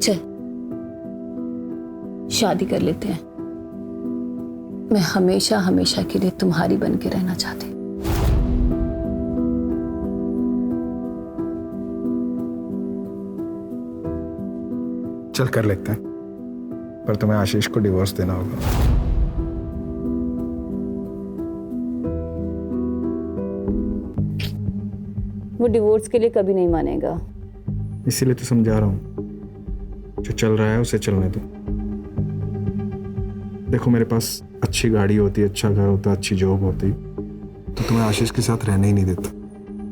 चल शादी कर लेते हैं। मैं हमेशा हमेशा के लिए तुम्हारी बन के रहना चाहती हूँ। चल कर लेते हैं, पर तुम्हें आशीष को डिवोर्स देना होगा। वो डिवोर्स के लिए कभी नहीं मानेगा। इसीलिए तो समझा रहा हूँ, जो चल रहा है उसे चलने दो। देखो मेरे पास अच्छी गाड़ी होती, अच्छा घर होता, अच्छी जॉब होती, तो तुम्हें आशीष के साथ रहने ही नहीं देता।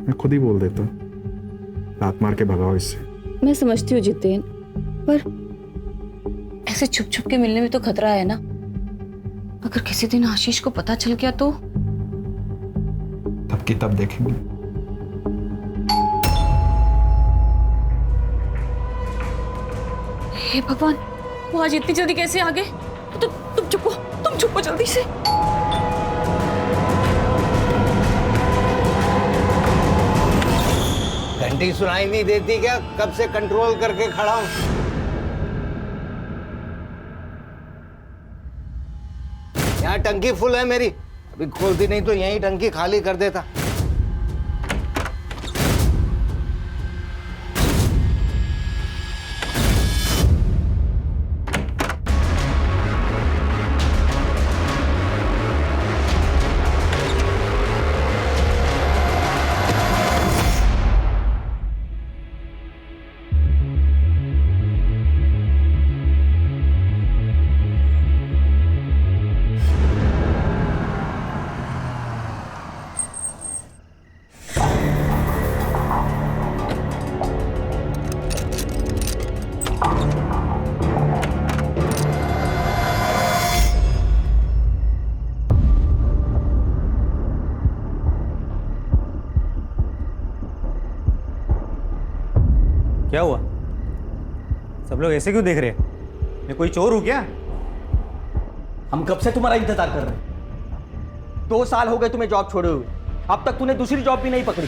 मैं खुद ही बोल देता, लात मार के भगाओ इससे। मैं समझती हूँ जितेन, पर ऐसे छुप छुप के मिलने में तो खतरा है ना। अगर किसी दिन आशीष को पता चल गया तो तब की तब देखेंगे। हे भगवान, वो आज इतनी जल्दी कैसे आ गए? तुम चुप हो जल्दी से। घंटी सुनाई नहीं देती क्या? कब से कंट्रोल करके खड़ा हूं। यहाँ टंकी फुल है मेरी, अभी खोलती नहीं तो यहीं टंकी खाली कर देता। क्या हुआ? सब लोग ऐसे क्यों देख रहे हैं? मैं कोई चोर हूं क्या? हम कब से तुम्हारा इंतजार कर रहे हैं। 2 साल हो गए तुम्हें जॉब छोड़े हुए, अब तक तूने दूसरी जॉब भी नहीं पकड़ी।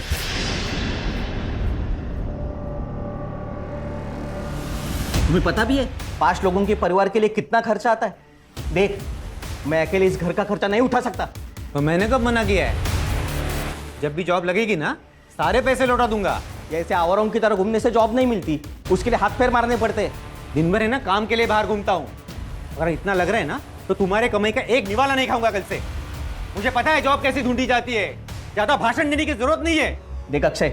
तुम्हें पता भी है 5 लोगों के परिवार के लिए कितना खर्चा आता है? देख, मैं अकेले इस घर का खर्चा नहीं उठा सकता। तो मैंने कब मना किया है? जब भी जॉब लगेगी ना, सारे पैसे लौटा दूंगा। जैसे आवारों की तरह घूमने से जॉब नहीं मिलती, उसके लिए हाथ पैर मारने पड़ते हैं। दिन भर है ना काम के लिए बाहर घूमता हूँ। अगर इतना लग रहा है ना तो तुम्हारे कमाई का एक निवाला नहीं खाऊंगा कल से। मुझे पता है जॉब कैसी ढूंढी जाती है, ज्यादा भाषण देने की जरूरत नहीं है। देख अक्षय,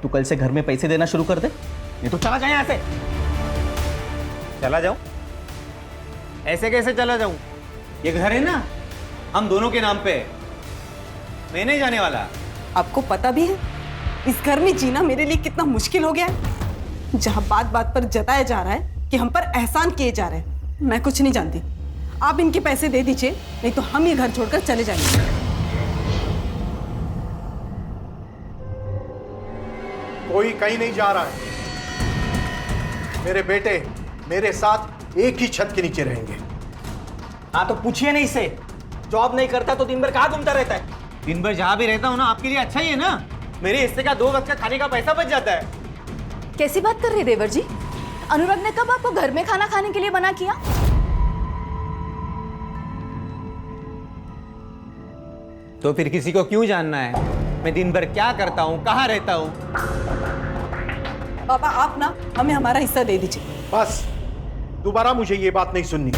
तू कल से घर में पैसे देना शुरू कर दे, नहीं तो चला जाए यहाँ से। चला जाऊं? ऐसे कैसे चला जाऊं? ये घर है ना हम दोनों के नाम पे है, मैं नहीं जाने वाला। आपको पता भी है इस घर में जीना मेरे लिए कितना मुश्किल हो गया है, जहां बात बात पर जताया जा रहा है कि हम पर एहसान किए जा रहे हैं। मैं कुछ नहीं जानती, आप इनके पैसे दे दीजिए, नहीं तो हम ये घर छोड़कर चले जाएंगे। कोई कहीं नहीं जा रहा है। मेरे बेटे मेरे साथ एक ही छत के नीचे रहेंगे। हाँ तो पूछिए नहीं इससे, जॉब नहीं करता तो दिन भर कहाँ घूमता रहता है? दिन भर जहां भी रहता हूं ना, आपके लिए अच्छा ही है ना। मेरे हिस्से का 2 वक्त का खाने का पैसा बच जाता है। कैसी बात कर रहे हैं देवर जी? अनुराग ने कब आपको घर में खाना खाने के लिए मना किया? तो फिर किसी को क्यों जानना है मैं दिन भर क्या करता हूँ, कहाँ रहता हूँ? पापा आप ना हमें हमारा हिस्सा दे दीजिए। बस, दोबारा मुझे ये बात नहीं सुननी।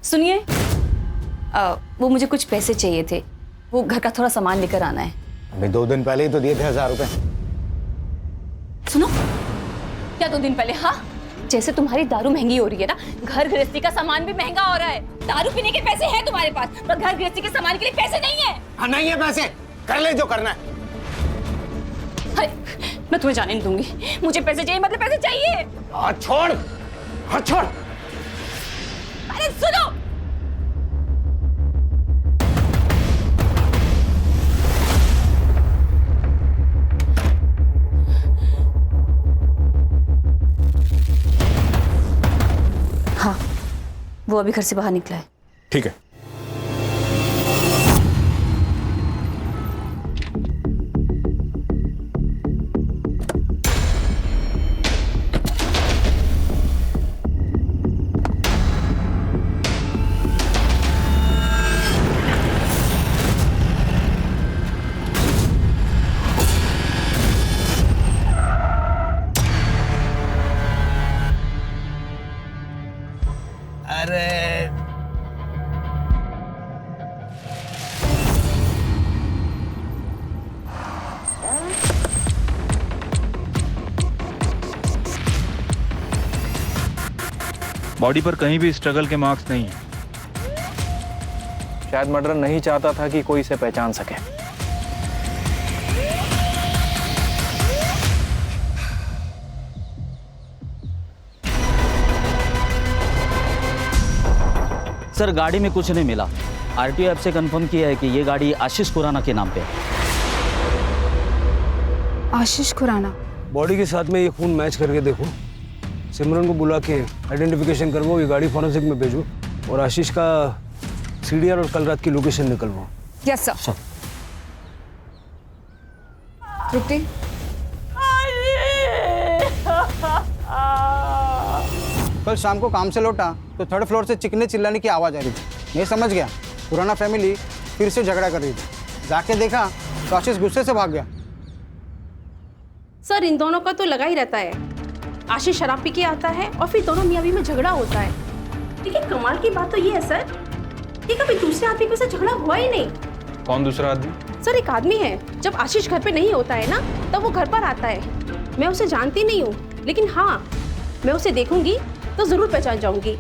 सुनिए, वो मुझे कुछ पैसे चाहिए थे, वो घर का थोड़ा सामान लेकर आना है। अभी 2 दिन पहले ही तो दिए थे 1000 रुपए। सुनो, क्या 2 दिन पहले? हाँ, जैसे तुम्हारी दारू महंगी हो रही है ना, घर गृहस्थी का सामान भी महंगा हो रहा है। दारू पीने के पैसे हैं तुम्हारे पास, पर घर गृहस्थी के सामान के लिए पैसे नहीं है। हाँ नहीं है पैसे, कर ले जो करना है। अरे मैं तुम्हें जाने नहीं दूंगी, मुझे पैसे चाहिए, मतलब पैसे चाहिए। हाथ छोड़, हाथ छोड़। अरे सुनो, वो अभी घर से बाहर निकला है। ठीक है। अरे बॉडी पर कहीं भी स्ट्रगल के मार्क्स नहीं है। शायद मर्डर नहीं चाहता था कि कोई इसे पहचान सके। सर गाड़ी में कुछ नहीं मिला। आरटीओ ऐप से कंफर्म किया है कि ये गाड़ी आशीष खुराना के नाम पे है। आशीष खुराना? बॉडी के साथ में ये खून मैच करके देखो। सिमरन को बुला के आइडेंटिफिकेशन करवाओ, ये गाड़ी फॉरेंसिक में भेजो और आशीष का सीडीआर और कल रात की लोकेशन निकलवाओ। Yes sir. तृप्ति, कल शाम को काम से लौटा तो थर्ड फ्लोर से चिकने चिल्लाने की आवाज़ आ रही थी। मैं समझ गया पुराना फैमिली फिर से झगड़ा कर रही थी। जाके देखा तो आशीष गुस्से से भाग गया। सर इन दोनों का तो लगा ही रहता है। आशीष शराब पी के आता है और फिर दोनों मियां बीवी में झगड़ा होता है। लेकिन कमाल की बात तो ये है सर कि कभी दूसरे आदमी से झगड़ा हुआ ही नहीं। कौन दूसरा आदमी? सर एक आदमी है, जब आशीष घर पे नहीं होता है ना तब वो घर पर आता है। मैं उसे जानती नहीं हूँ, लेकिन हाँ मैं उसे देखूंगी तो जरूर पहचान जाऊंगी।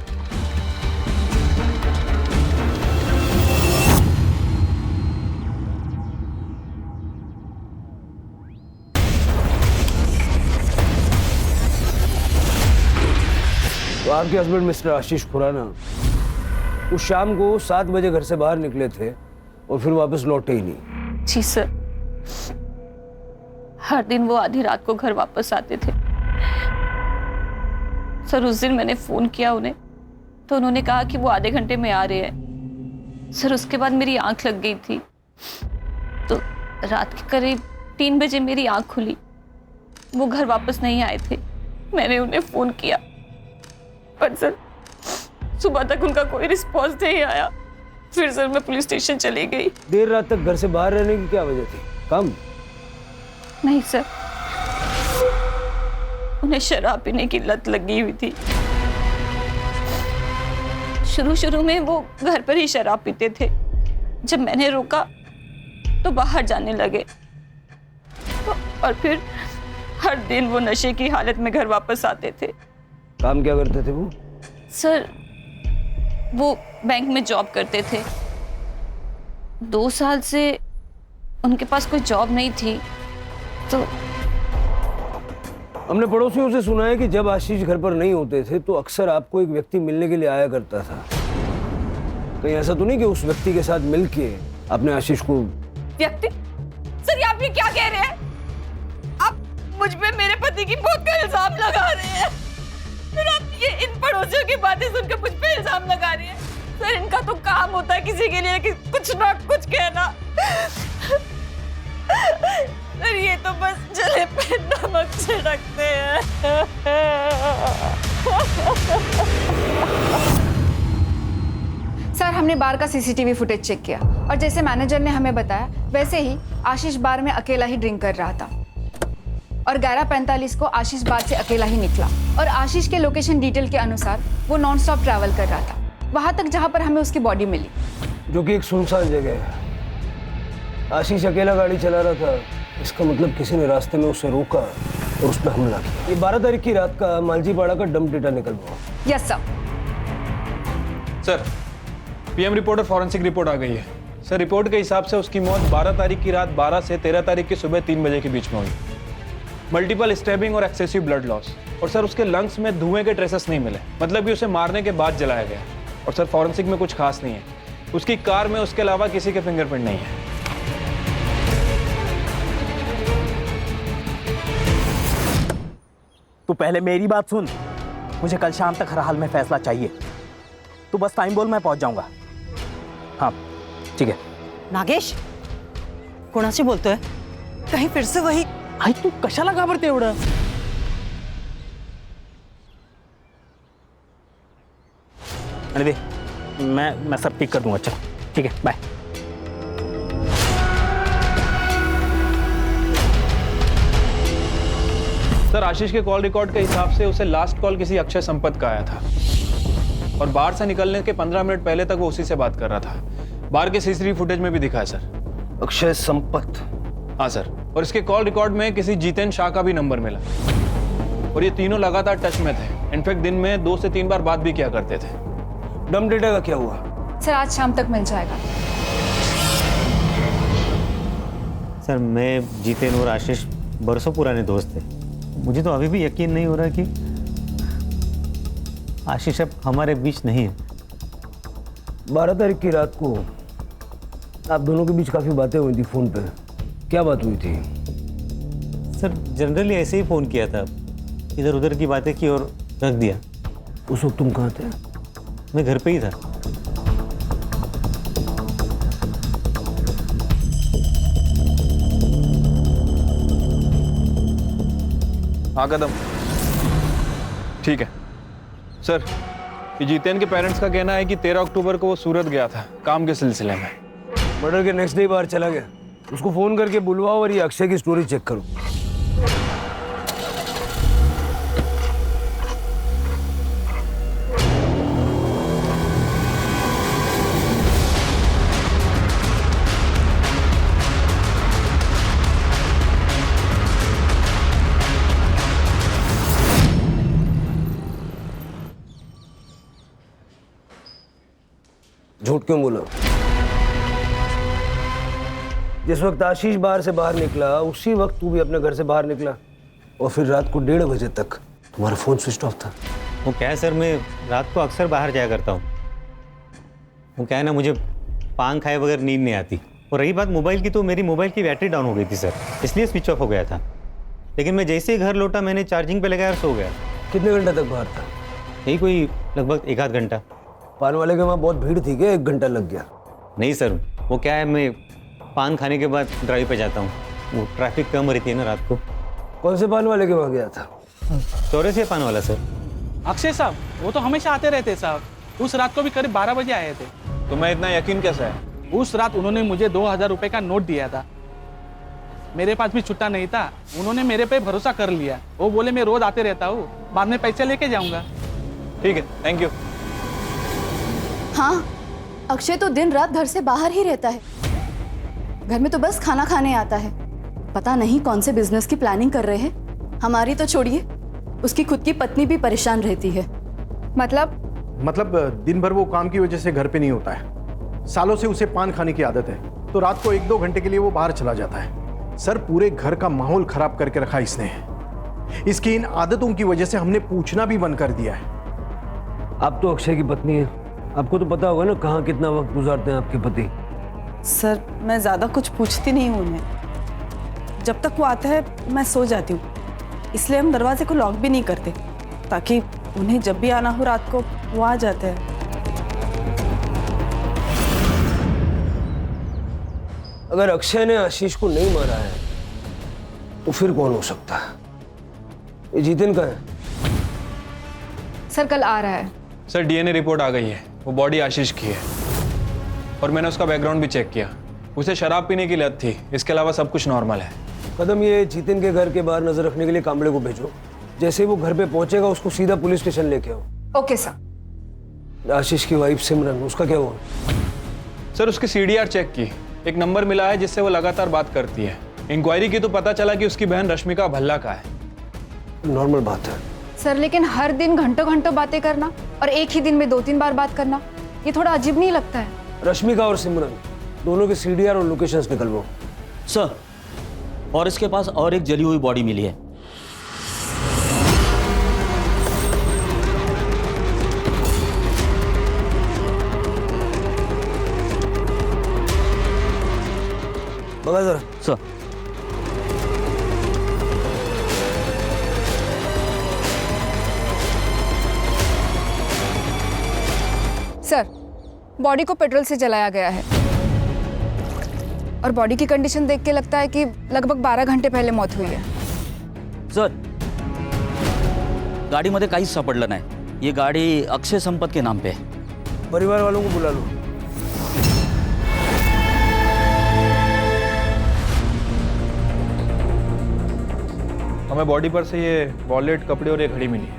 तो आपके हस्बैंड मिस्टर आशीष खुराना उस शाम को 7 बजे घर से बाहर निकले थे और फिर वापस लौटे ही नहीं। जी सर, हर दिन वो आधी रात को घर वापस आते थे। सर उस दिन मैंने फोन किया उन्हें तो उन्होंने कहा कि वो आधे घंटे में आ रहे हैं। सर उसके बाद मेरी आंख लग गई थी तो रात के करीब 3 बजे मेरी आंख खुली। वो घर वापस नहीं आए थे। मैंने उन्हें फोन किया पर सर सुबह तक उनका कोई रिस्पॉन्स नहीं आया। फिर सर मैं पुलिस स्टेशन चली गई। देर रात तक घर से बाहर रहने की क्या वजह थी? काम? नहीं सर, उन्हें शराब पीने की लत लगी हुई थी। शुरू में वो घर पर ही शराब पीते थे। जब मैंने रोका तो बाहर जाने लगे और फिर हर दिन वो नशे की हालत में घर वापस आते थे। काम क्या करते थे वो? सर वो बैंक में जॉब करते थे। 2 साल से उनके पास कोई जॉब नहीं थी तो हमने पड़ोसियों से सुना है कि जब आशीष घर पर नहीं होते थे तो अक्सर आपको एक व्यक्ति मिलने के लिए आया करता था। कहीं ऐसा तो नहीं कि उस व्यक्ति के साथ मिलके आपने आशीष को? व्यक्ति? सर ये आप ये क्या कह रहे हैं? आप मुझ पे मेरे पति की मौत का इल्जाम लगा रहे हैं। फिर आप ये इन पड़ोसियों की बातें सुनकर मुझ पे इल्जाम लगा रही है। सर इनका तो काम होता है किसी के लिए कि कुछ ना कुछ कहना। सर ये तो बस जले पे नमक छिड़कते हैं। सर हमने बार का सीसीटीवी फुटेज चेक किया और जैसे मैनेजर ने हमें बताया वैसे ही आशीष बार में अकेला ही ड्रिंक कर रहा था और 11:45 को आशीष बार से अकेला ही निकला और आशीष के लोकेशन डिटेल के अनुसार वो नॉन स्टॉप ट्रैवल कर रहा था वहां तक जहां पर हमें उसकी बॉडी मिली, जो कि एक सुनसान जगह है। आशीष अकेला गाड़ी चला रहा था, इसका मतलब किसी ने रास्ते में उसे रोका और उस पर हमला किया। ये 12 तारीख की रात का मालजीपाड़ा का डंप डेटा निकलवाओ। Yes sir. Sir PM report और फॉरेंसिक रिपोर्ट आ गई है। सर रिपोर्ट के हिसाब से उसकी मौत 12 तारीख की रात 12 से 13 तारीख की सुबह 3 बजे के बीच में हुई। मल्टीपल स्टैबिंग और एक्सेसिव ब्लड लॉस। और सर उसके लंग्स में धुएं के ट्रेसेस नहीं मिले, मतलब कि उसे मारने के बाद जलाया गया। और सर फॉरेंसिक में कुछ खास नहीं है, उसकी कार में उसके अलावा किसी के फिंगरप्रिंट नहीं है। तू पहले मेरी बात सुन, मुझे कल शाम तक हर हाल में फैसला चाहिए। तू बस टाइम बोल, मैं पहुंच जाऊंगा. हाँ ठीक है. नागेश कोणाशी बोलतोय? कहीं फिर से वही? आई तू कशाला घाबरते एवढं? अरे दे, मैं सब पिक कर दूंगा. चल ठीक है, बाय. सर आशीष के कॉल रिकॉर्ड के हिसाब से उसे लास्ट कॉल किसी अक्षय संपत का आया था और बार से निकलने के 15 मिनट पहले तक वो उसी से बात कर रहा था. बार के सीसीटीवी फुटेज में भी दिखा है सर. अक्षय संपत? हाँ सर, और इसके कॉल रिकॉर्ड में किसी जितेन शाह का भी नंबर मिला और ये तीनों लगातार टच में थे. इनफैक्ट दिन में 2 से 3 बार बात भी किया करते थे. डम डेटा का क्या हुआ? सर आज शाम तक मिल जाएगा. सर मैं जितेन और आशीष बरसों पुराने दोस्त थे. मुझे तो अभी भी यकीन नहीं हो रहा कि आशीष अब हमारे बीच नहीं है. 12 तारीख की रात को आप दोनों के बीच काफी बातें हुई थी फोन पे. क्या बात हुई थी? सर जनरली ऐसे ही फ़ोन किया था, इधर उधर की बातें की और रख दिया. उस वक्त तुम कहाँ थे? मैं घर पे ही था. हाँ कदम, ठीक है सर. ये जितेन के पेरेंट्स का कहना है कि 13 अक्टूबर को वो सूरत गया था काम के सिलसिले में. मर्डर के नेक्स्ट डे बाहर चला गया. उसको फोन करके बुलवाओ और ये अक्षय की स्टोरी चेक करो. झूठ क्यों बोला? जिस वक्त आशीष बाहर से बाहर निकला उसी वक्त तू भी अपने घर से बाहर निकला और फिर रात को 1:30 बजे तक तुम्हारा फोन स्विच ऑफ था. वो क्या है सर, मैं रात को अक्सर बाहर जाया करता हूँ. वो क्या है ना, मुझे पान खाए बगैर नींद नहीं आती. और रही बात मोबाइल की, तो मेरी मोबाइल की बैटरी डाउन हो गई थी सर, इसलिए स्विच ऑफ हो गया था. लेकिन मैं जैसे ही घर लौटा मैंने चार्जिंग पे लगाया और सो गया. कितने घंटे तक बाहर था? यही कोई लगभग 1 आध घंटा. पान वाले के वहाँ बहुत भीड़ थी क्या? 1 घंटा लग गया? नहीं सर, वो क्या है, मैं पान खाने के बाद ड्राइव पे जाता हूँ. वो ट्रैफिक कम रहती है ना रात को. कौन से पान वाले के वहाँ गया था? चौरासी पान वाला सर. अक्षय साहब वो तो हमेशा आते रहते साहब. उस रात को भी करीब 12 बजे आए थे. तुम्हें इतना यकीन कैसे है? उस रात उन्होंने मुझे 2000 रुपए का नोट दिया था. मेरे पास भी छुट्टा नहीं था. उन्होंने मेरे पे भरोसा कर लिया. वो बोले मैं रोज आते रहता हूँ, बाद में पैसे लेके जाऊंगा. ठीक है, थैंक यू. हाँ, अक्षय तो दिन रात घर से बाहर ही रहता है. घर में तो बस खाना खाने आता है. पता नहीं कौन से बिजनेस की प्लानिंग कर रहे हैं. हमारी तो छोड़िए, उसकी खुद की पत्नी भी परेशान रहती है. मतलब दिन भर वो काम की वजह से घर पे नहीं होता है. सालों से उसे पान खाने की आदत है, तो रात को 1-2 घंटे के लिए वो बाहर चला जाता है. सर पूरे घर का माहौल खराब करके रखा इसने. इसकी इन आदतों की वजह से हमने पूछना भी बंद कर दिया है. आप तो अक्षय की पत्नी है, आपको तो पता होगा ना कहाँ कितना वक्त गुजारते हैं आपके पति. सर मैं ज़्यादा कुछ पूछती नहीं हूँ उन्हें. जब तक वो आता है मैं सो जाती हूँ. इसलिए हम दरवाजे को लॉक भी नहीं करते, ताकि उन्हें जब भी आना हो रात को वो आ जाते हैं. अगर अक्षय ने आशीष को नहीं मारा है तो फिर कौन हो सकता है? ये जितेन का है? सर कल आ रहा है. सर डीएनए रिपोर्ट आ गई है. वो बॉडी आशीष की है और मैंने उसका बैकग्राउंड भी चेक किया. उसे शराब पीने की लत थी, इसके अलावा सब कुछ नॉर्मल है. कदम, ये जितेन के घर के बाहर नजर रखने के लिए कांबले को भेजो. जैसे ही वो घर पे पहुंचेगा उसको सीधा पुलिस स्टेशन लेके आओ. Okay sir. आशीष की वाइफ सिमरन, उसका क्या हुआ? सर उसकी सीडीआर चेक की, एक नंबर मिला है जिससे वो लगातार बात करती है. इंक्वायरी की तो पता चला कि उसकी बहन रश्मिका भल्ला का है. नॉर्मल बात है सर, लेकिन हर दिन घंटों घंटों बातें करना और एक ही दिन में 2-3 बार बात करना, ये थोड़ा अजीब नहीं लगता है? रश्मिका और सिमरन दोनों के सीडीआर और लोकेशंस निकलवाओ. सर, और इसके पास और एक जली हुई बॉडी मिली है. बघा जरा. सर. सर, बॉडी को पेट्रोल से जलाया गया है और बॉडी की कंडीशन देख के लगता है कि लगभग 12 घंटे पहले मौत हुई है। सर, गाडीमध्ये काहीच सापडलं नाही। ये गाडी अक्षय संपत के नाम पे है। परिवार वालों को बुला लो। हमें बॉडी पर से ये वॉलेट, कपड़े और ये घड़ी मिली है।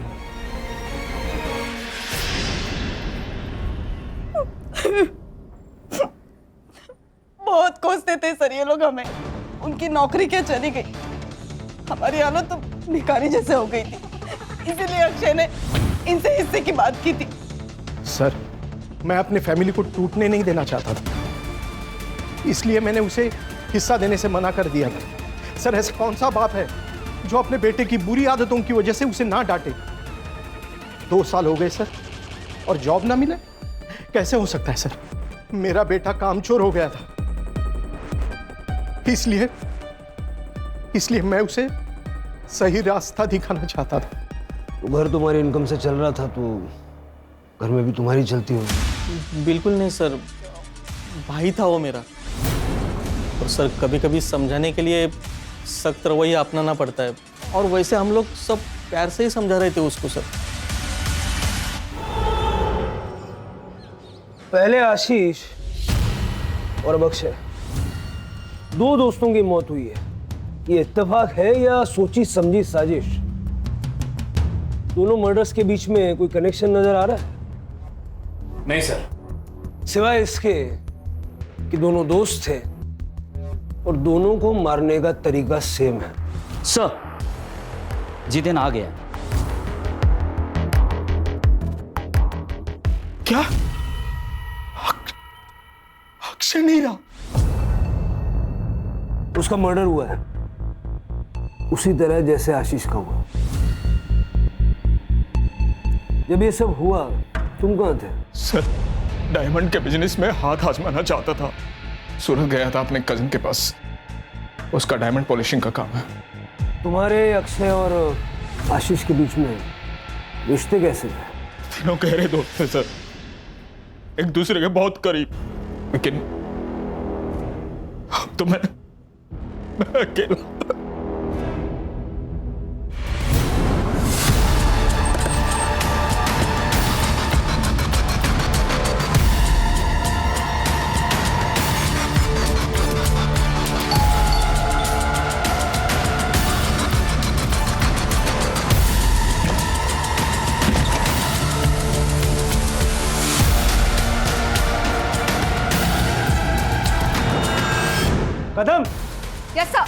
बहुत कोसते थे सर ये लोग हमें, उनकी नौकरी क्या चली गई, हमारी हालत तो भिखारी जैसे हो गई थी, इसीलिए अक्षय ने इनसे हिस्से की बात की थी। सर, मैं अपनी फैमिली को टूटने नहीं देना चाहता था, इसलिए मैंने उसे हिस्सा देने से मना कर दिया था। सर, ऐसा कौन सा बाप है जो अपने बेटे की बुरी आदतों की वजह से उसे ना डांटे। 2 साल हो गए सर और जॉब ना मिले, कैसे हो सकता है सर? मेरा बेटा कामचोर हो गया था, इसलिए मैं उसे सही रास्ता दिखाना चाहता था। घर तुम्हारी इनकम से चल रहा था तो घर में भी तुम्हारी चलती होगी। बिल्कुल नहीं सर, भाई था वो मेरा। और सर, कभी कभी समझाने के लिए सख्त रवैया अपनाना पड़ता है, और वैसे हम लोग सब प्यार से ही समझा रहे थे उसको सर। पहले आशीष और अब अक्षय, 2 दोस्तों की मौत हुई है। ये इत्तेफाक है या सोची समझी साजिश? दोनों मर्डर्स के बीच में कोई कनेक्शन नजर आ रहा है? नहीं सर। सिवाय इसके कि दोनों दोस्त थे और दोनों को मारने का तरीका सेम है। सर, जितेन आ गया। क्या? अक्षय नहीं रहा? उसका मर्डर हुआ है उसी तरह जैसे आशीष का हुआ। जब ये सब हुआ तुम कहां थे? सर, डायमंड के बिजनेस में हाथ आजमाना चाहता था। सूरत गया था अपने कजिन के पास, उसका डायमंड पॉलिशिंग का काम है। तुम्हारे अक्षय और आशीष के बीच में रिश्ते कैसे थे? तीनों गहरे दोस्त थे सर, एक दूसरे के बहुत करीब, लेकिन अब तो मैं अकेला। कदम। Yes sir.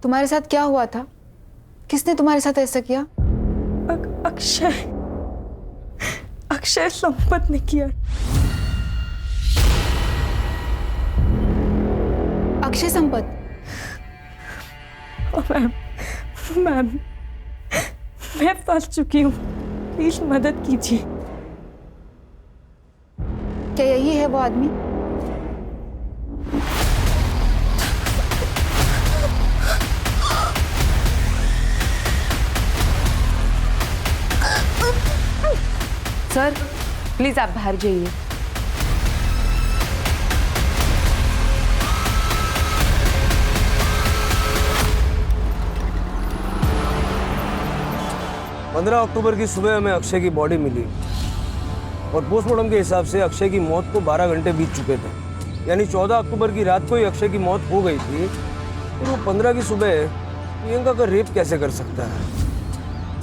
तुम्हारे साथ क्या हुआ था? किसने तुम्हारे साथ ऐसा किया? अक्षय संपत ने किया। अक्षय संपत? मैम, मैं फंस चुकी हूँ, प्लीज मदद कीजिए। क्या यही है वो आदमी? सर, प्लीज आप बाहर जाइए। पंद्रह अक्टूबर की सुबह हमें अक्षय की बॉडी मिली और पोस्टमार्टम के हिसाब से अक्षय की मौत को 12 घंटे बीत चुके थे। यानी 14 अक्टूबर की रात को ही अक्षय की मौत हो गई थी, तो वो 15 की सुबह प्रियंका का रेप कैसे कर सकता है?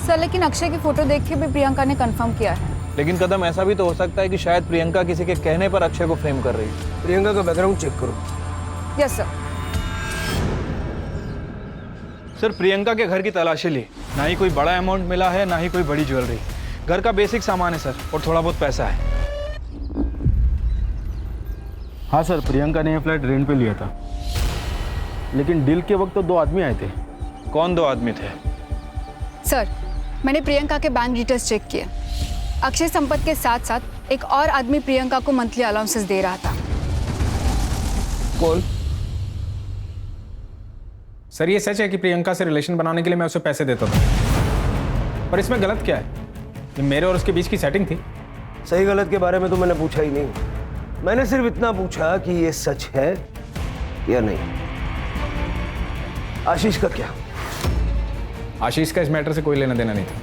सर, लेकिन अक्षय की फोटो देख के भी प्रियंका ने कंफर्म किया है। लेकिन कदम, ऐसा भी तो हो सकता है कि शायद प्रियंका किसी के कहने पर अक्षय को फ्रेम कर रही है। प्रियंका का बैकग्राउंड चेक करो। Yes sir. सर, प्रियंका के घर की तलाशी ली, ना ही कोई बड़ा अमाउंट मिला है, ना ही कोई बड़ी ज्वेलरी। घर का बेसिक सामान है सर, और थोड़ा बहुत पैसा है। हाँ सर, प्रियंका ने यह फ्लैट रेंट पे लिया था, लेकिन डील के वक्त तो 2 आदमी आए थे। कौन 2 आदमी थे? सर, मैंने प्रियंका के बैंक डिटेल्स चेक किए। अक्षय संपत के साथ साथ एक और आदमी प्रियंका को मंथली अलाउंसेस दे रहा था। कौन? सर ये सच है कि प्रियंका से रिलेशन बनाने के लिए मैं उसे पैसे देता था, पर इसमें गलत क्या है? ये मेरे और उसके बीच की सेटिंग थी। सही गलत के बारे में तो मैंने पूछा ही नहीं। मैंने सिर्फ इतना पूछा कि ये सच है या नहीं। आशीष का क्या? आशीष का इस मैटर से कोई लेना देना नहीं था।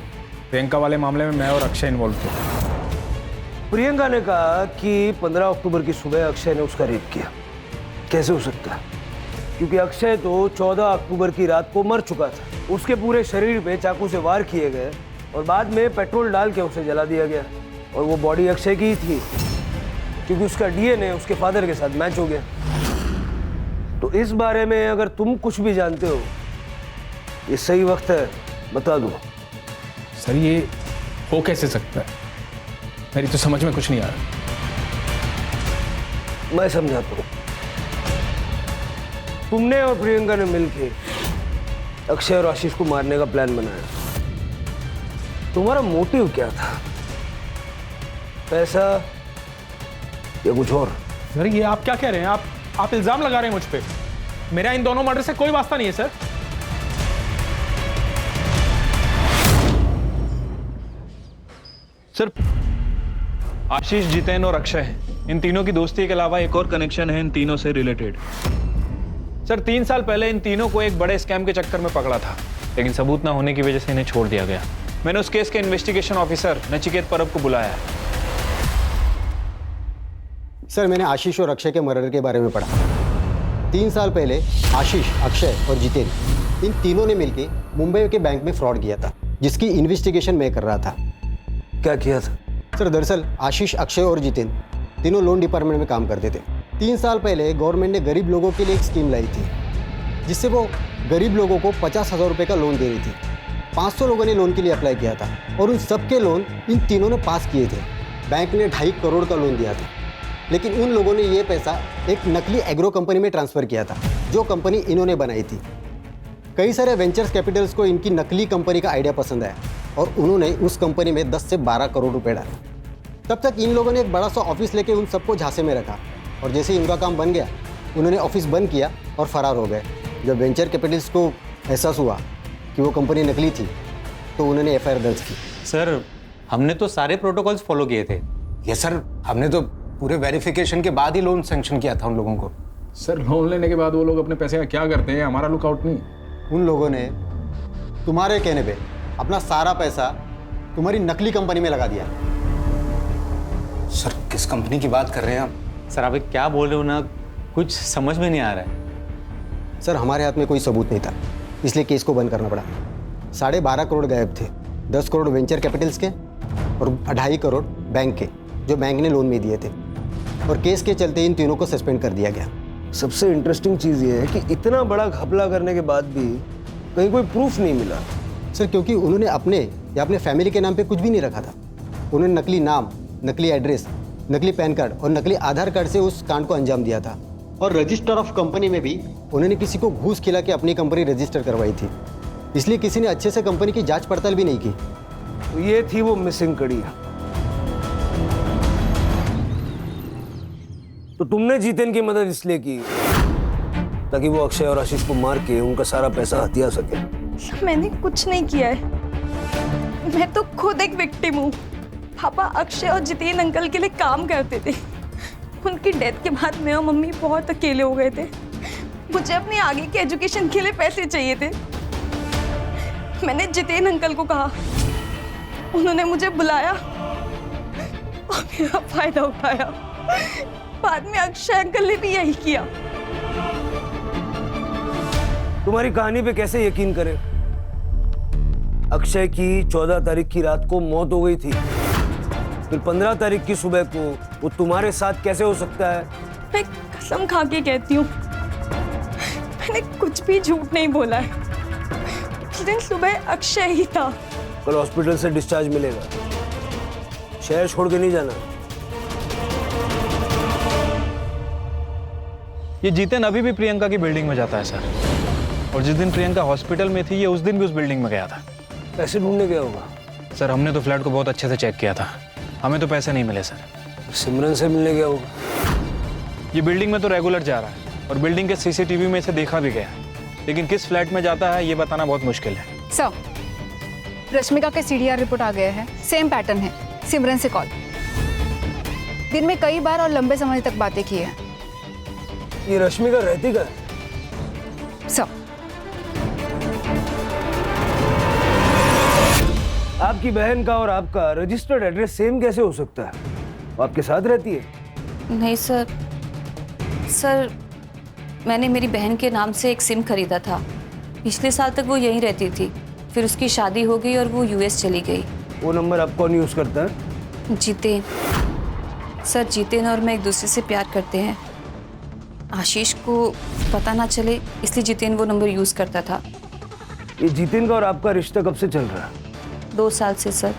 प्रियंका वाले मामले में मैं और अक्षय इन्वॉल्व थे। प्रियंका ने कहा कि 15 अक्टूबर की सुबह अक्षय ने उसका रेप किया। कैसे हो सकता है? क्योंकि अक्षय तो 14 अक्टूबर की रात को मर चुका था। उसके पूरे शरीर पे चाकू से वार किए गए और बाद में पेट्रोल डाल के उसे जला दिया गया। और वो बॉडी अक्षय की ही थी, क्योंकि उसका डीएनए उसके फादर के साथ मैच हो गया। तो इस बारे में अगर तुम कुछ भी जानते हो, ये सही वक्त है, बता दो। सर ये हो कैसे सकता है? मेरी तो समझ में कुछ नहीं आ रहा। मैं समझाता हूँ। तुमने और प्रियंका ने मिलकर अक्षय और आशीष को मारने का प्लान बनाया। तुम्हारा मोटिव क्या था? पैसा या कुछ और? सर ये आप क्या कह रहे हैं? आप इल्जाम लगा रहे हैं मुझ पे। मेरा इन दोनों मर्डर से कोई वास्ता नहीं है सर। सिर्फ आशीष, जितेन और अक्षय हैं। इन तीनों की दोस्ती के अलावा एक और कनेक्शन है इन तीनों से रिलेटेड। सर 3 साल पहले इन तीनों को एक बड़े स्कैम के चक्कर में पकड़ा था, लेकिन सबूत ना होने की वजह से इन्हें छोड़ दिया गया। मैंने उस केस के इन्वेस्टिगेशन ऑफिसर नचिकेत परब को बुलाया है। सर मैंने आशीष और अक्षय के मर्डर के बारे में पढ़ा। 3 साल पहले आशीष, अक्षय और जितेन इन तीनों ने मिलकर मुंबई के बैंक में फ्रॉड किया था, जिसकी इन्वेस्टिगेशन मैं कर रहा था। क्या किया था? सर दरअसल आशीष, अक्षय और जितेन तीनों लोन डिपार्टमेंट में काम करते थे। 3 साल पहले गवर्नमेंट ने गरीब लोगों के लिए एक स्कीम लाई थी, जिससे वो गरीब लोगों को 50,000 रुपये का लोन दे रही थी। 500 लोगों ने लोन के लिए अप्लाई किया था और उन सबके लोन इन तीनों ने पास किए थे। बैंक ने 2.5 करोड़ का लोन दिया था, लेकिन उन लोगों ने ये पैसा एक नकली एग्रो कंपनी में ट्रांसफ़र किया था, जो कंपनी इन्होंने बनाई थी। कई सारे वेंचर्स कैपिटल्स को इनकी नकली कंपनी का आइडिया पसंद आया और उन्होंने उस कंपनी में 10 से 12 करोड़ रुपए डाले। तब तक इन लोगों ने एक बड़ा सा ऑफिस लेके उन सबको झांसे में रखा और जैसे ही इनका काम बन गया, उन्होंने ऑफिस बंद किया और फरार हो गए। जब वेंचर कैपिटल्स को एहसास हुआ कि वो कंपनी नकली थी, तो उन्होंने एफआईआर दर्ज की। सर हमने तो सारे प्रोटोकॉल्स फॉलो किए थे। यस सर, हमने तो पूरे वेरिफिकेशन के बाद ही लोन सैंक्शन किया था उन लोगों को। सर लोन लेने के बाद वो लोग अपने पैसे का क्या करते हैं, हमारा लुकआउट नहीं। उन लोगों ने तुम्हारे कहने पे अपना सारा पैसा तुम्हारी नकली कंपनी में लगा दिया। सर किस कंपनी की बात कर रहे हैं आप? सर आप क्या बोल रहे हो ना, कुछ समझ में नहीं आ रहा है। सर हमारे हाथ में कोई सबूत नहीं था, इसलिए केस को बंद करना पड़ा। 12.5 करोड़ गायब थे, 10 करोड़ वेंचर कैपिटल्स के और 2.5 करोड़ बैंक के, जो बैंक ने लोन में दिए थे। और केस के चलते इन तीनों को सस्पेंड कर दिया गया। सबसे इंटरेस्टिंग चीज़ ये है कि इतना बड़ा घपला करने के बाद भी कहीं कोई प्रूफ नहीं मिला। सर क्योंकि उन्होंने अपने या अपने फैमिली के नाम पे कुछ भी नहीं रखा था। उन्होंने नकली नाम, नकली एड्रेस, नकली पैन कार्ड और नकली आधार कार्ड से उस कांड को अंजाम दिया था। और रजिस्टर ऑफ कंपनी में भी उन्होंने किसी को घूस खिला के अपनी कंपनी रजिस्टर करवाई थी, इसलिए किसी ने अच्छे से कंपनी की जांच पड़ताल भी नहीं की। तो ये थी वो मिसिंग कड़ी। तो तुमने जितेन की मदद इसलिए की ताकि वो अक्षय और आशीष को मार के उनका सारा पैसा हथिया सके। मैंने कुछ नहीं किया है, मैं तो खुद एक विक्टिम हूँ। पापा अक्षय और जितेन अंकल के लिए काम करते थे। उनकी डेथ के बाद मैं और मम्मी बहुत अकेले हो गए थे। मुझे अपनी आगे की एजुकेशन के लिए पैसे चाहिए थे। मैंने जितेन अंकल को कहा, उन्होंने मुझे बुलाया और मेरा फायदा उठाया। बाद में अक्षय अंकल ने भी यही किया। तुम्हारी कहानी पे कैसे यकीन करें? अक्षय की 14 तारीख की रात को मौत हो गई थी, फिर 15 तारीख की सुबह को वो तुम्हारे साथ कैसे हो सकता है? मैं कसम खा के कहती हूँ, मैंने कुछ भी झूठ नहीं बोला है। उस दिन सुबह अक्षय ही था। कल हॉस्पिटल से डिस्चार्ज मिलेगा, शहर छोड़ के नहीं जाना। ये जितेन अभी भी प्रियंका की बिल्डिंग में जाता है सर, और जिस दिन प्रियंका हॉस्पिटल में थी, ये उस दिन भी उस बिल्डिंग में गया था। पैसे ढूंढने गया होगा। सर हमने तो फ्लैट को बहुत अच्छे से चेक किया था, हमें तो पैसे नहीं मिले सर। सिमरन से मिलने गया होगा। ये बिल्डिंग में तो रेगुलर जा रहा है और बिल्डिंग के सीसीटीवी में इसे देखा भी गया, लेकिन किस फ्लैट में जाता है ये बताना बहुत मुश्किल है। सर, रश्मिका के CDR रिपोर्ट आ गए हैं। सेम पैटर्न है, सिमरन से कॉल, दिन में कई बार और लंबे समय तक बातें की है। ये रश्मिका रहती कहाँ है? सर, आपकी बहन का और आपका रजिस्टर्ड एड्रेस सेम कैसे हो सकता है? वो आपके साथ रहती है? नहीं सर, मैंने मेरी बहन के नाम से एक सिम खरीदा था। पिछले साल तक वो यहीं रहती थी, फिर उसकी शादी हो गई और वो US चली गई। वो नंबर आप कौन यूज करता है? जितेन। सर, जितेन और मैं एक दूसरे से प्यार करते हैं। आशीष को पता ना चले इसलिए जितेन वो नंबर यूज़ करता था। ये जितेन का और आपका रिश्ता कब से चल रहा है? 2 साल से सर।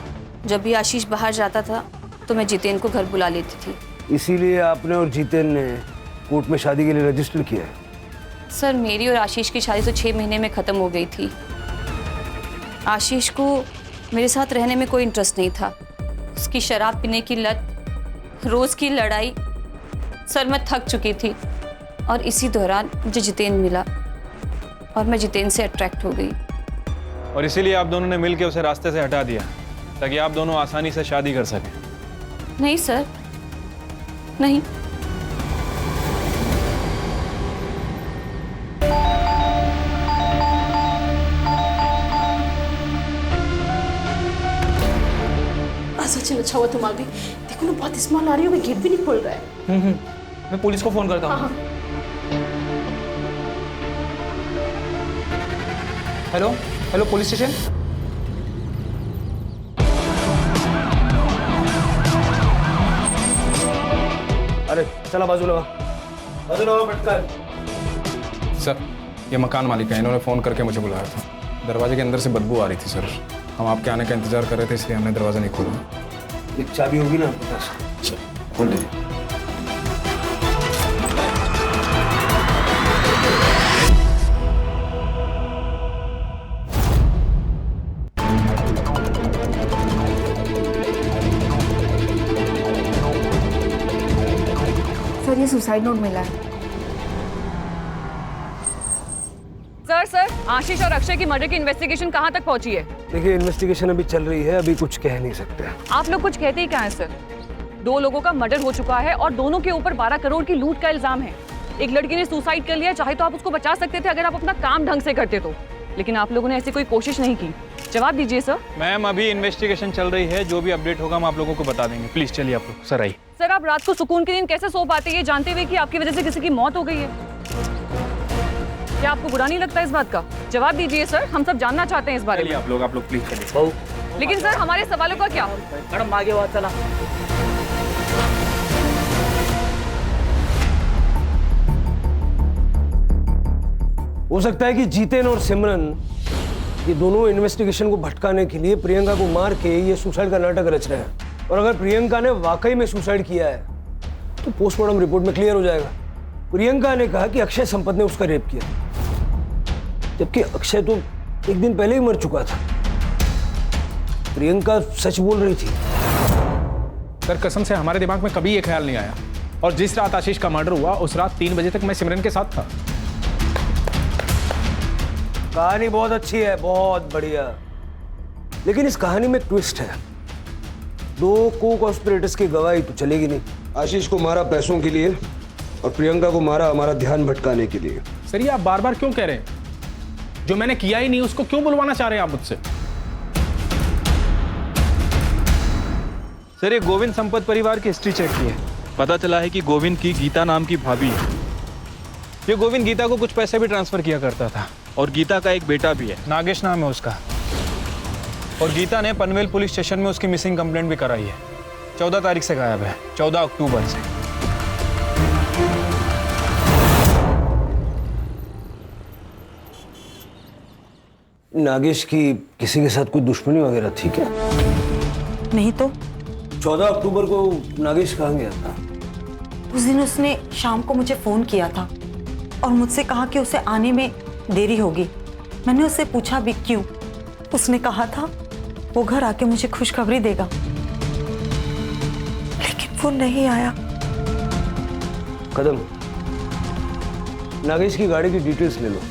जब भी आशीष बाहर जाता था तो मैं जितेन को घर बुला लेती थी। इसीलिए आपने और जितेन ने कोर्ट में शादी के लिए रजिस्टर किया है? सर, मेरी और आशीष की शादी तो 6 महीने में ख़त्म हो गई थी। आशीष को मेरे साथ रहने में कोई इंटरेस्ट नहीं था। उसकी शराब पीने की लत, रोज़ की लड़ाई, सर मैं थक चुकी थी। और इसी दौरान मुझे जितेन मिला और मैं जितेन से अट्रैक्ट हो गई। और इसीलिए आप दोनों ने मिलकर उसे रास्ते से हटा दिया ताकि आप दोनों आसानी से शादी कर सकें। नहीं सर, नहीं। सचिन, अच्छा हुआ तुम आ गई। देखो ना, बहुत स्मेल आ रही है, गेट भी नहीं खोल रहा है। मैं पुलिस को फोन करता हूँ। Hello hello, police station. अरे चला बाजू लगा, बैठकर। सर, ये मकान मालिक है, इन्होंने फ़ोन करके मुझे बुलाया था। दरवाजे के अंदर से बदबू आ रही थी सर। हम आपके आने का इंतजार कर रहे थे, इसलिए हमने दरवाज़ा नहीं खोला। एक चाबी होगी ना आपके पास? खोल दीजिए। सर, ये सुसाइड नोट मिला है। सर, आशीष और अक्षय की मर्डर की इन्वेस्टिगेशन कहाँ तक पहुंची है? देखिए, इन्वेस्टिगेशन अभी चल रही है, अभी कुछ कह नहीं सकते। आप लोग कुछ कहते ही क्या है सर? 2 लोगों का मर्डर हो चुका है और दोनों के ऊपर 12 करोड़ की लूट का इल्जाम है। एक लड़की ने सुसाइड कर लिया, चाहे तो आप उसको बचा सकते थे अगर आप अपना काम ढंग से करते तो, लेकिन आप लोगों ने ऐसी कोई कोशिश नहीं की। जवाब दीजिए सर। मैम, अभी इन्वेस्टिगेशन चल रही है, जो भी अपडेट होगा हम आप लोगों को बता देंगे। प्लीज चलिए आप लोग। सर आइए। सर, आप रात को सुकून की नींद कैसे सो पाते हैं जानते हुए कि आपकी वजह से किसी की मौत हो गई है? क्या आपको बुरा नहीं लगता इस बात का? जवाब दीजिए सर, हम सब जानना चाहते हैं इस बारे में। आप लोग प्लीज चलिए। लेकिन सर, हमारे सवालों का क्या? मैडम आगे बात चला। हो सकता है कि जितेन और सिमरन ये दोनों इन्वेस्टिगेशन को भटकाने के लिए प्रियंका को मार के ये सुसाइड का नाटक रच रहे हैं। और अगर प्रियंका ने वाकई में सुसाइड किया है तो पोस्टमार्टम रिपोर्ट में क्लियर हो जाएगा। प्रियंका ने कहा कि अक्षय संपत ने उसका रेप किया, जबकि अक्षय तो एक दिन पहले ही मर चुका था। प्रियंका सच बोल रही थी। सर, कसम से हमारे दिमाग में कभी ये ख्याल नहीं आया। और जिस रात आशीष का मर्डर हुआ उस रात 3 बजे तक मैं सिमरन के साथ था। कहानी बहुत अच्छी है, बहुत बढ़िया, लेकिन इस कहानी में ट्विस्ट है। 2 को-कॉन्स्पिरेटर्स की गवाही तो चलेगी नहीं। आशीष को मारा पैसों के लिए और प्रियंका को मारा हमारा ध्यान भटकाने के लिए। सर, ये आप बार बार क्यों कह रहे हैं? जो मैंने किया ही नहीं उसको क्यों बुलवाना चाह रहे हैं आप मुझसे? सर, ये गोविंद संपत परिवार की हिस्ट्री चेक की है। पता चला है कि गोविंद की गीता नाम की भाभी है। ये गोविंद गीता को कुछ पैसे भी ट्रांसफर किया करता था और गीता का एक बेटा भी है, नागेश नाम है उसका। और गीता ने पनवेल पुलिस स्टेशन में उसकी मिसिंग कंप्लेंट भी कराई है। 14 तारीख से गायब है, 14 अक्टूबर से। नागेश की किसी के साथ कोई दुश्मनी वगैरह थी क्या? नहीं तो। 14 अक्टूबर को नागेश कहाँ गया था? उस दिन उसने शाम को मुझे फोन किया था और मुझसे कहा कि उसे आने में देरी होगी। मैंने उससे पूछा भी क्यों। उसने कहा था वो घर आके मुझे खुशखबरी देगा। फोन नहीं आया। कदम, नागेश की गाड़ी की डिटेल्स ले लो।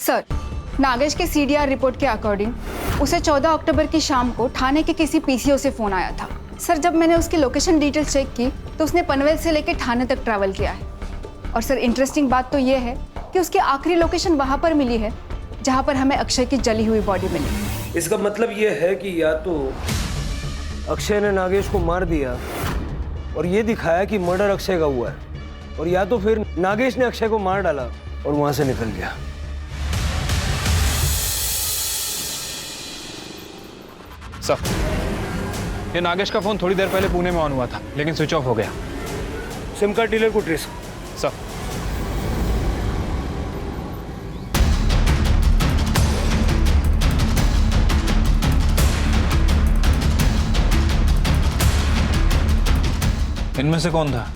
सर, नागेश के सीडीआर रिपोर्ट के अकॉर्डिंग उसे 14 अक्टूबर की शाम को थाने के किसी पीसीओ से फ़ोन आया था। सर, जब मैंने उसकी लोकेशन डिटेल्स चेक की तो उसने पनवेल से लेकर थाने तक ट्रैवल किया है। और सर, इंटरेस्टिंग बात तो ये है कि उसकी आखिरी लोकेशन वहाँ पर मिली है जहाँ पर हमें अक्षय की जली हुई बॉडी मिली। इसका मतलब ये है कि या तो अक्षय ने नागेश को मार दिया और ये दिखाया कि मर्डर अक्षय का हुआ है, और या तो फिर नागेश ने अक्षय को मार डाला और वहां से निकल गया। सर, ये नागेश का फोन थोड़ी देर पहले पुणे में ऑन हुआ था, लेकिन स्विच ऑफ हो गया। सिम कार्ड डीलर को ट्रेस। सर, इनमें से कौन था?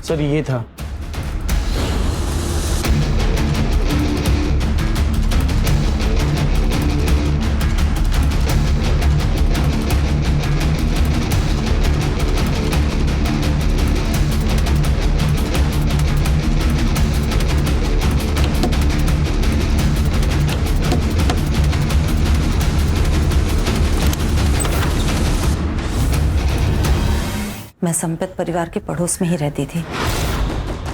सर, ये था। मैं संपत परिवार के पड़ोस में ही रहती थी।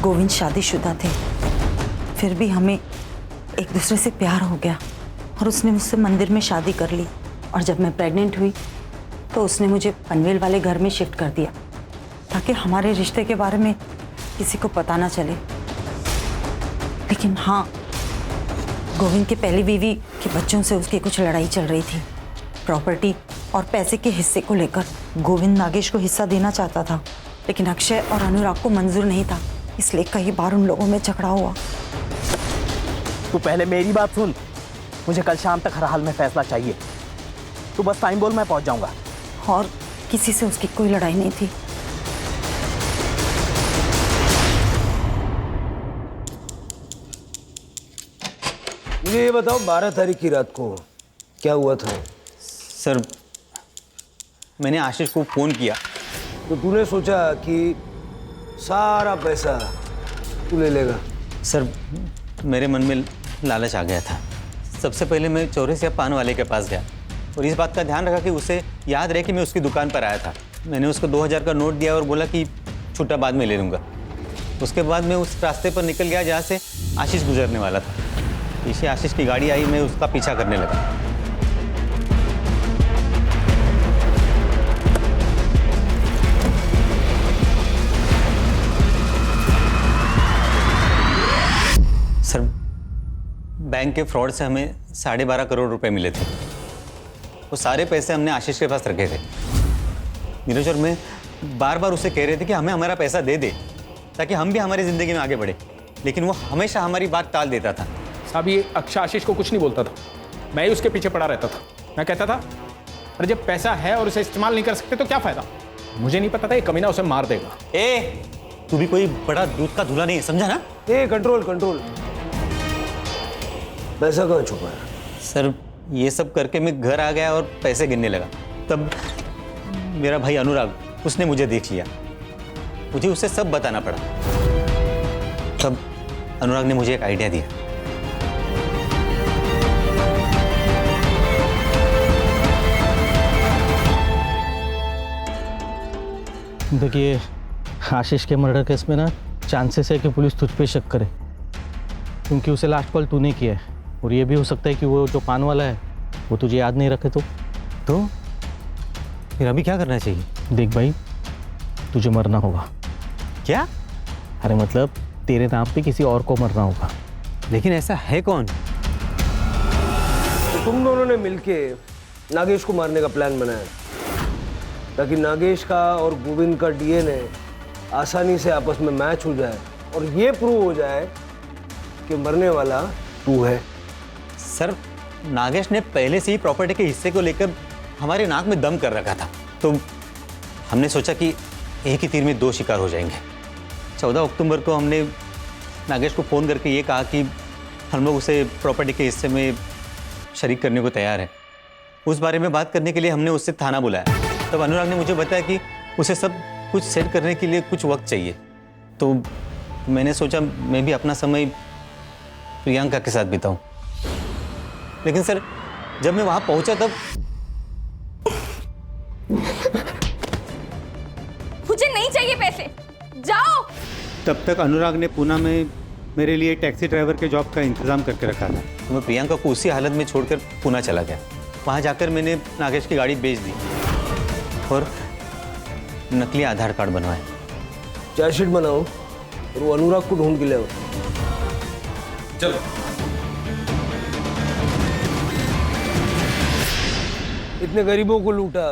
गोविंद शादीशुदा थे, फिर भी हमें एक दूसरे से प्यार हो गया और उसने मुझसे मंदिर में शादी कर ली। और जब मैं प्रेग्नेंट हुई तो उसने मुझे पनवेल वाले घर में शिफ्ट कर दिया ताकि हमारे रिश्ते के बारे में किसी को पता ना चले। लेकिन हाँ, गोविंद की पहली बीवी के बच्चों से उसकी कुछ लड़ाई चल रही थी। प्रॉपर्टी और पैसे के हिस्से को लेकर गोविंद नागेश को हिस्सा देना चाहता था, लेकिन अक्षय और अनुराग को मंजूर नहीं था, इसलिए कई बार उन लोगों में झगड़ा हुआ। तू पहले मेरी बात सुन। मुझे कल शाम तक हर हाल में फैसला चाहिए। तू बस टाइम बोल, मैं पहुंच जाऊंगा। और किसी से उसकी कोई लड़ाई नहीं थी। मुझे ये बताओ, 12 तारीख की रात को क्या हुआ था? सर, मैंने आशीष को फ़ोन किया तो तूने सोचा कि सारा पैसा तू ले लेगा? सर, मेरे मन में लालच आ गया था। सबसे पहले मैं चौरसिया पान वाले के पास गया और इस बात का ध्यान रखा कि उसे याद रहे कि मैं उसकी दुकान पर आया था। मैंने उसको 2000 का नोट दिया और बोला कि छुट्टा बाद में ले लूँगा। उसके बाद मैं उस रास्ते पर निकल गया जहाँ से आशीष गुजरने वाला था। पीछे आशीष की गाड़ी आई, मैं उसका पीछा करने लगा। सर, बैंक के फ्रॉड से हमें 12.5 करोड़ रुपए मिले थे। वो सारे पैसे हमने आशीष के पास रखे थे। नीरज और मैं बार बार उसे कह रहे थे कि हमें हमारा पैसा दे दे ताकि हम भी हमारी ज़िंदगी में आगे बढ़े, लेकिन वो हमेशा हमारी बात टाल देता था। अब ये अक्षय आशीष को कुछ नहीं बोलता था, मैं ही उसके पीछे पड़ा रहता था। मैं कहता था, अरे जब पैसा है और उसे इस्तेमाल नहीं कर सकते तो क्या फ़ायदा। मुझे नहीं पता था ये कमीना उसे मार देगा। तू भी कोई बड़ा दूध का धुला नहीं है, समझा ना? Control control. पैसा कहाँ छुपा है? सर, ये सब करके मैं घर आ गया और पैसे गिनने लगा। तब मेरा भाई अनुराग, उसने मुझे देख लिया। मुझे उसे सब बताना पड़ा। तब अनुराग ने मुझे एक आइडिया दिया। देखिए, आशीष के मर्डर केस में ना चांसेस है कि पुलिस तुझ पे शक करे, क्योंकि उसे लास्ट कॉल तूने किया है। और ये भी हो सकता है कि वो जो पान वाला है वो तुझे याद नहीं रखे। तो फिर अभी क्या करना चाहिए? देख भाई, तुझे मरना होगा। क्या? अरे मतलब तेरे नाम पे किसी और को मरना होगा। लेकिन ऐसा है कौन? तो तुम दोनों ने मिलके नागेश को मारने का प्लान बनाया ताकि नागेश का और गोविंद का डीएनए आसानी से आपस में मैच हो जाए और ये प्रूव हो जाए कि मरने वाला तू है। सर, नागेश ने पहले से ही प्रॉपर्टी के हिस्से को लेकर हमारे नाक में दम कर रखा था, तो हमने सोचा कि एक ही तीर में दो शिकार हो जाएंगे। 14 अक्टूबर को हमने नागेश को फ़ोन करके ये कहा कि हम लोग उसे प्रॉपर्टी के हिस्से में शरीक करने को तैयार है। उस बारे में बात करने के लिए हमने उससे थाना बुलाया। तब अनुराग ने मुझे बताया कि उसे सब कुछ सेट करने के लिए कुछ वक्त चाहिए। तो मैंने सोचा मैं भी अपना समय प्रियंका के साथ बिताऊं। लेकिन सर, जब मैं वहां पहुंचा तब मुझे नहीं चाहिए पैसे, जाओ। तब तक अनुराग ने पुणे में मेरे लिए टैक्सी ड्राइवर के जॉब का इंतजाम करके रखा था। तो मैं प्रियंका को उसी हालत में छोड़कर पुणे चला गया। वहाँ जाकर मैंने नागेश की गाड़ी बेच दी और नकली आधार कार्ड बनवाए। चार्जशीट बनाओ और वो अनुराग को ढूंढ के ले आओ। चलो। इतने गरीबों को लूटा,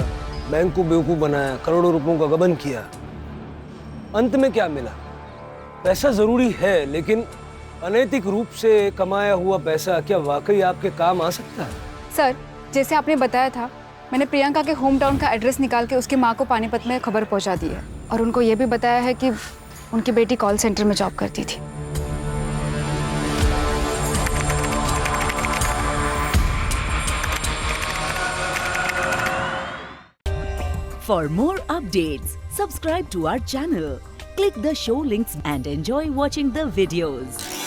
बैंक को बेवकूफ बनाया, करोड़ों रुपयों का गबन किया, अंत में क्या मिला? पैसा जरूरी है, लेकिन अनैतिक रूप से कमाया हुआ पैसा क्या वाकई आपके काम आ सकता है? सर, जैसे आपने बताया था, मैंने प्रियंका के होम टाउन का एड्रेस निकाल के उसकी माँ को पानीपत में खबर पहुंचा दी है और उनको ये भी बताया है कि उनकी बेटी कॉल सेंटर में जॉब करती थी। For more updates, subscribe to our channel, click the show links and enjoy watching the videos.